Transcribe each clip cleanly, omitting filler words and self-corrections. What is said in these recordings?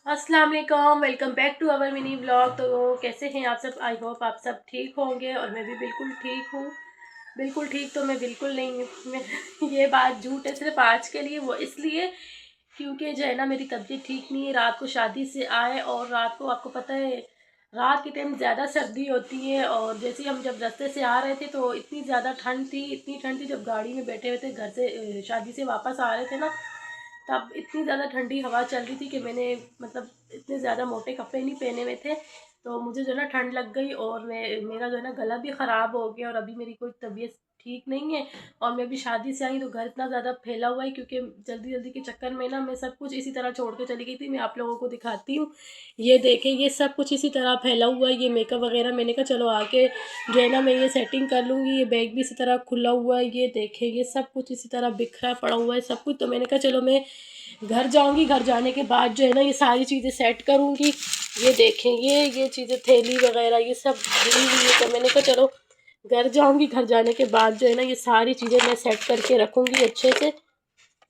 अस्सलाम वालेकुम, welcome back to our mini blog. तो कैसे हैं आप सब? आई होप आप सब ठीक होंगे और मैं भी बिल्कुल ठीक हूँ। बिल्कुल ठीक तो मैं बिल्कुल नहीं हूँ। मैं ये बात झूठ है सिर्फ आज के लिए, वो इसलिए क्योंकि जो है ना मेरी तबीयत ठीक नहीं है। रात को शादी से आए और रात को आपको पता है रात के टाइम ज़्यादा सर्दी होती है, और जैसे ही हम जब रास्ते से आ रहे थे तो इतनी ज़्यादा ठंड थी, इतनी ठंड थी। जब गाड़ी में बैठे हुए थे घर से शादी से वापस आ रहे थे ना, तब इतनी ज़्यादा ठंडी हवा चल रही थी कि मैंने मतलब इतने ज़्यादा मोटे कपड़े नहीं पहने हुए थे, तो मुझे जो है ना ठंड लग गई और मेरा जो है ना गला भी ख़राब हो गया और अभी मेरी कोई तबीयत ठीक नहीं है। और मैं भी शादी से आई तो घर इतना ज़्यादा फैला हुआ है क्योंकि जल्दी जल्दी के चक्कर में ना मैं सब कुछ इसी तरह छोड़ के चली गई थी। मैं आप लोगों को दिखाती हूँ, ये देखें, ये सब कुछ इसी तरह फैला हुआ है। ये मेकअप वगैरह मैंने कहा चलो आके जो है ना मैं ये सेटिंग कर लूँगी। ये बैग भी इसी तरह खुला हुआ है, ये देखें, ये सब कुछ इसी तरह बिखरा पड़ा हुआ है सब कुछ। तो मैंने कहा चलो मैं घर जाऊंगी, घर जाने के बाद जो है ना ये सारी चीज़ें सेट करूंगी। ये देखें, ये चीज़ें थैली वगैरह ये सब गिरी हुई है, तो मैंने कहा चलो घर जाऊंगी, घर जाने के बाद जो है ना ये सारी चीज़ें मैं सेट करके रखूंगी अच्छे से।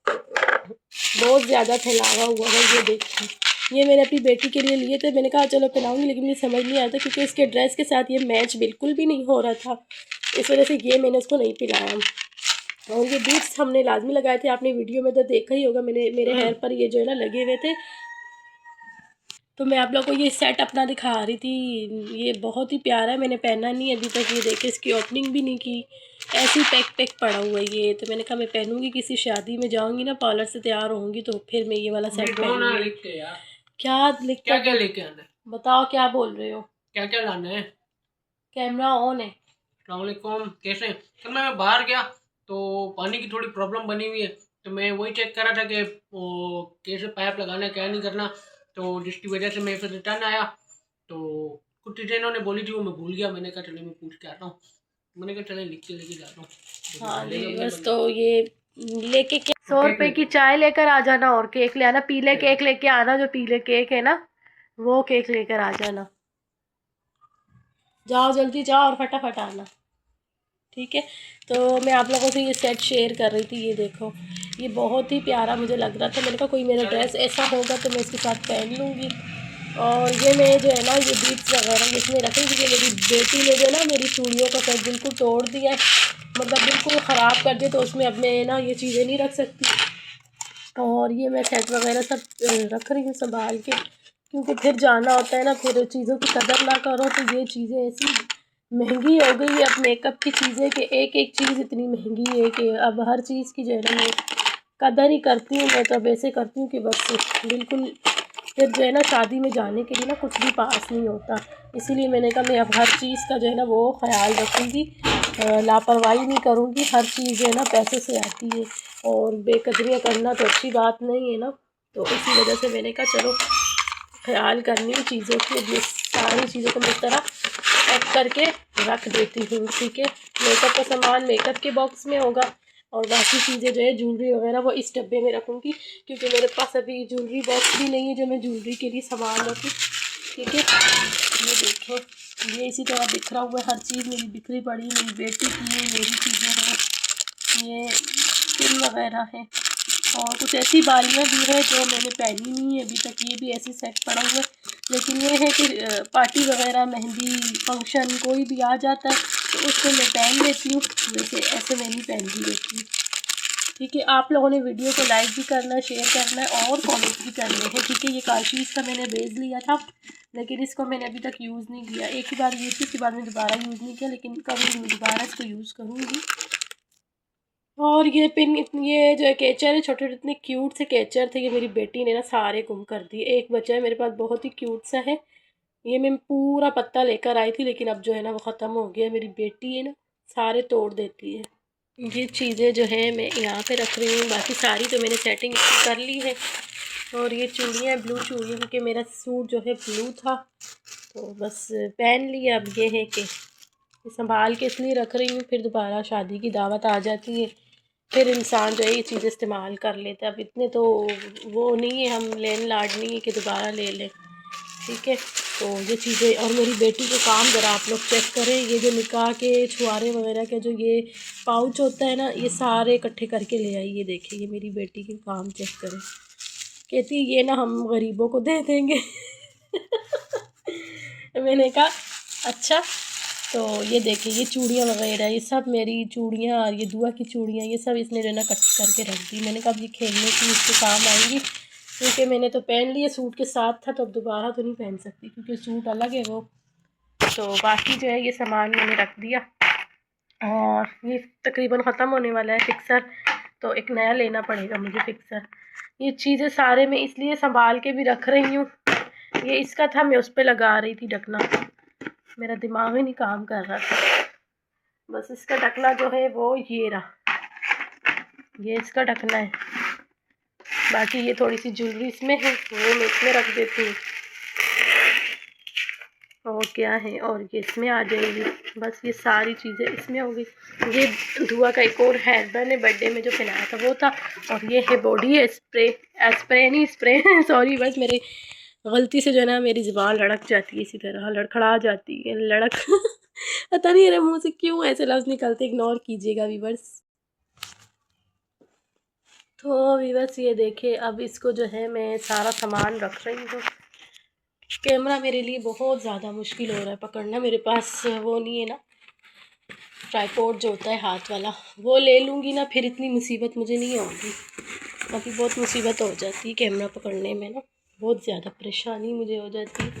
बहुत ज़्यादा फैलावा हुआ है, ये देखिए। ये मैंने अपनी बेटी के लिए लिए थे, मैंने कहा चलो पहनाऊंगी, लेकिन मुझे समझ नहीं आता क्योंकि इसके ड्रेस के साथ ये मैच बिल्कुल भी नहीं हो रहा था, इस वजह से ये मैंने इसको नहीं पहनाया। और ये बीट्स हमने लाजमी लगाए थे, आपने वीडियो में तो देखा ही होगा, मेरे हेयर पर ये जो है ना लगे हुए थे। तो मैं आप लोग को ये सेट अपना दिखा रही थी। ये बहुत ही प्यारा है, मैंने पहना नहीं है अभी तक। ये देखे, इसकी ओपनिंग भी नहीं की, ऐसे ही पैक पैक पड़ा हुआ है ये। तो मैंने कहा मैं पहनूंगी, किसी शादी में जाऊंगी ना, पार्लर से तैयार होंगी तो फिर मैं ये वाला सेट पहनूंगी। क्या लिख क्या क्या लेके आना है? बताओ क्या बोल रहे हो? क्या क्या लाना है? कैमरा ऑन है। अस्सलामुअलैकुम, कैसे हैं? कल मैं बाहर गया तो पानी की थोड़ी प्रॉब्लम बनी हुई है, तो मैं वही चेक कर रहा था कि वो कैसे पाइप लगाना है, क्या नहीं करना। तो जिसकी वजह से मैं फिर रिटर्न आया, तो कुछ चीज़ें इन्होंने बोली थी वो मैं भूल गया। मैंने कहा चले मैं पूछ के आता हूँ। मैंने कहा चले लिख के लेके जाता हूँ। हाँ जी, बस तो ये लेके क्या 100 रुपए की चाय लेकर आ जाना और केक ले आना, पीले केक लेके आना, जो पीले केक है ना वो केक लेकर आ जाना। जाओ जल्दी जाओ और फटाफट आना, ठीक है। तो मैं आप लोगों से ये सेट शेयर कर रही थी, ये देखो, ये बहुत ही प्यारा मुझे लग रहा था। मैंने कहा कोई मेरा ड्रेस ऐसा होगा तो मैं इसके साथ पहन लूँगी। और ये मैं जो है ना ये बीट्स वगैरह इसमें रखूँगी कि मेरी बेटी ने जो ना मेरी चूड़ियों का सेट बिल्कुल तोड़ दिया है, मतलब बिल्कुल ख़राब कर दिया, तो उसमें अब मैं ना ये चीज़ें नहीं रख सकती। और ये मैं सेट वगैरह सब रख रही हूँ संभाल के, क्योंकि फिर जाना होता है ना, फिर चीज़ों की कदर ना करो तो ये चीज़ें ऐसी महंगी हो गई है अब मेकअप की चीज़ें कि एक एक चीज़ इतनी महंगी है कि अब हर चीज़ की जो है ना मैं कदर ही करती हूँ। मैं तो अब ऐसे करती हूँ कि बस बिल्कुल फिर जो है ना शादी में जाने के लिए ना कुछ भी पास नहीं होता। इसीलिए मैंने कहा मैं अब हर चीज़ का जो है ना वो ख्याल रखूँगी, लापरवाही नहीं करूँगी। हर चीज़ जो है ना पैसे से आती है और बेकदरियाँ करना तो अच्छी बात नहीं है ना। तो इसी वजह से मैंने कहा चलो ख्याल करनी है चीज़ों की। अब ये सारी चीज़ों को मैं इस तरह पैक करके रख देती हूँ, ठीक है। मेकअप का सामान मेकअप के बॉक्स में होगा और बाकी चीज़ें जो है ज्वेलरी वगैरह वो इस डब्बे में रखूँगी, क्योंकि मेरे पास अभी ज्वेलरी बॉक्स भी नहीं है जो मैं ज्वेलरी के लिए सामान रखूँ, ठीक है। ये देखो, ये इसी तरह बिखरा हुआ है, हर चीज़ मेरी बिखरी पड़ी है। मेरी बेटी की है, मेरी चीज़ें हैं, ये पिन वगैरह है और कुछ ऐसी बालियाँ भी है जो मैंने पहनी नहीं है अभी तक, ये भी ऐसे सेट पड़ा हुआ है। लेकिन ये है कि पार्टी वगैरह, मेहंदी फंक्शन कोई भी आ जाता है तो उसको मैं पहन लेती हूँ, वैसे ऐसे मैं नहीं पहनती रहती हूँ, ठीक है। आप लोगों ने वीडियो को लाइक भी करना है, शेयर करना है और कमेंट भी करने हैं, ठीक है। ये काशीज़ का मैंने बेच लिया था, लेकिन इसको मैंने अभी तक यूज़ नहीं किया। एक ही बार यूज़ की, उसके बाद में दोबारा यूज़ नहीं किया, लेकिन कभी मैं दोबारा इसको यूज़ करूँगी। और ये पिन ये जो है कैचर है, छोटे छोटे इतने क्यूट से कैचर थे, ये मेरी बेटी ने ना सारे गुम कर दिए। एक बचा है मेरे पास, बहुत ही क्यूट सा है, ये मैं पूरा पत्ता लेकर आई थी, लेकिन अब जो है ना वो ख़त्म हो गया। मेरी बेटी है ना सारे तोड़ देती है। ये चीज़ें जो है मैं यहाँ पे रख रही हूँ, बाकी सारी तो मैंने सेटिंग कर ली है। और ये चूड़ियाँ, ब्लू चूड़ियाँ, क्योंकि मेरा सूट जो है ब्लू था तो बस पहन लिया। अब ये है कि संभाल के इसलिए रख रही हूँ, फिर दोबारा शादी की दावत आ जाती है, फिर इंसान जो है ये चीज़ इस्तेमाल कर लेता है। अब इतने तो वो नहीं है, हम लेन लाड नहीं है कि दोबारा ले लें, ठीक है। तो ये चीज़ें, और मेरी बेटी के काम ज़रा आप लोग चेक करें, ये जो निकाह के छुआरे वगैरह का जो ये पाउच होता है ना, ये सारे इकट्ठे करके ले आई। ये देखिए, ये मेरी बेटी के काम चेक करें कहती ये ना हम गरीबों को दे देंगे। मैंने कहा अच्छा। तो ये देखिए ये चूड़ियाँ वगैरह ये सब मेरी चूड़ियाँ और ये दुआ की चूड़ियाँ ये सब इसने जो है ना इकट्ठी करके रख दी। मैंने कहा अब ये खेलने की इसके काम आएंगी, क्योंकि मैंने तो पहन लिया सूट के साथ था, तो अब दोबारा तो नहीं पहन सकती क्योंकि सूट अलग है वो। तो बाकी जो है ये सामान मैंने रख दिया और ये तकरीबन ख़त्म होने वाला है फिक्सर, तो एक नया लेना पड़ेगा मुझे फिक्सर। ये चीज़ें सारे मैं इसलिए संभाल के भी रख रही हूँ, ये इसका था मैं उस पर लगा रही थी ढकना, मेरा दिमाग ही नहीं काम कर रहा था। बस इसका ढकना जो है वो ये रहा, ये इसका ढकना है। बाकी ये थोड़ी सी ज्वेलरी इसमें है वो मैं इसमें रख देती हूँ, और क्या है और ये इसमें आ जाएगी। बस ये सारी चीज़ें इसमें हो गई। ये धुआ का एक और हेयरबैंड है बर्थडे में जो पहनाया था वो था, और ये है बॉडी स्प्रे, स्प्रे नहीं स्प्रे सॉरी, बस मेरे गलती से जो है ना मेरी ज़ुबान लड़क जाती है, इसी तरह लड़खड़ा जाती है लड़क पता नहीं मेरे मुंह से क्यों ऐसे लफ्ज़ निकलते, इग्नोर कीजिएगा व्यूअर्स। तो व्यूअर्स ये देखिए अब इसको जो है मैं सारा सामान रख रही हूँ। कैमरा मेरे लिए बहुत ज़्यादा मुश्किल हो रहा है पकड़ना, मेरे पास वो नहीं है ना ट्राइपॉड जो होता है हाथ वाला, वो ले लूँगी ना फिर इतनी मुसीबत मुझे नहीं होगी। बाकी बहुत मुसीबत हो जाती है कैमरा पकड़ने में ना, बहुत ज़्यादा परेशानी मुझे हो जाती है।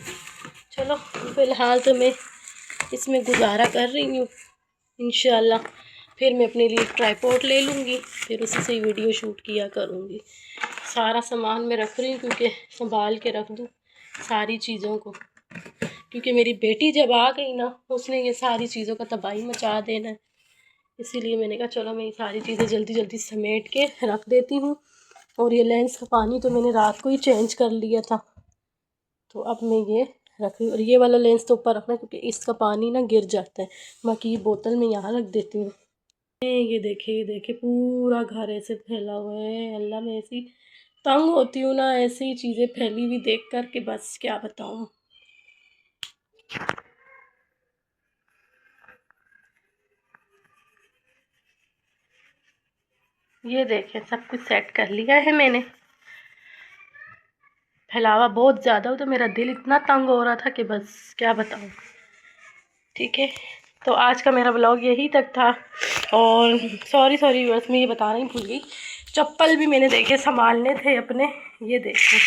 चलो फ़िलहाल तो मैं इसमें गुजारा कर रही हूँ, इंशाल्लाह फिर मैं अपने लिए ट्राइपॉड ले लूँगी, फिर उसी से वीडियो शूट किया करूँगी। सारा सामान मैं रख रही हूँ क्योंकि संभाल के रख दूँ सारी चीज़ों को, क्योंकि मेरी बेटी जब आ गई ना उसने ये सारी चीज़ों का तबाही मचा देना है, इसीलिए मैंने कहा चलो मैं ये सारी चीज़ें जल्दी जल्दी समेट के रख देती हूँ। और ये लेंस का पानी तो मैंने रात को ही चेंज कर लिया था, तो अब मैं ये रख रही हूँ। और ये वाला लेंस तो ऊपर रखना क्योंकि इसका पानी ना गिर जाता है, बाकी ये बोतल में यहाँ रख देती हूँ। ये देखिए पूरा घर ऐसे फैला हुआ है। अल्लाह मैं ऐसी तंग होती हूँ ना ऐसी चीज़ें फैली हुई देख कर के बस क्या बताऊँ। ये देखें सब कुछ सेट कर लिया है मैंने, फैलावा बहुत ज़्यादा हो तो मेरा दिल इतना तंग हो रहा था कि बस क्या बताऊँ। ठीक है तो आज का मेरा ब्लॉग यही तक था। और सॉरी बस मैं ये बताना ही भूल गई, चप्पल भी मैंने देखे संभालने थे अपने, ये देखो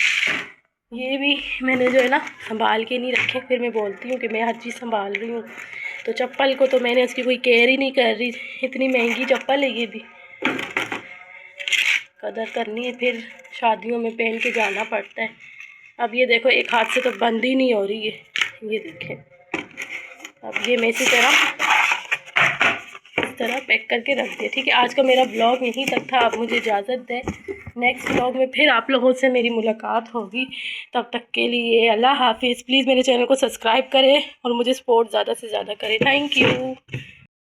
ये भी मैंने जो है ना संभाल के नहीं रखे, फिर मैं बोलती हूँ कि मैं हर चीज़ संभाल रही हूँ, तो चप्पल को तो मैंने उसकी कोई केयर ही नहीं कर रही। इतनी महंगी चप्पल है, ये भी कदर करनी है, फिर शादियों में पहन के जाना पड़ता है। अब ये देखो एक हाथ से तो बंद ही नहीं हो रही है, ये देखें। अब ये मैं इस तरह पैक करके रख दिया। ठीक है आज का मेरा ब्लॉग यहीं तक था, आप मुझे इजाज़त दें, नेक्स्ट ब्लॉग में फिर आप लोगों से मेरी मुलाकात होगी। तब तक के लिए अल्लाह हाफिज़। प्लीज़ मेरे चैनल को सब्सक्राइब करें और मुझे सपोर्ट ज़्यादा से ज़्यादा करें। Thank you.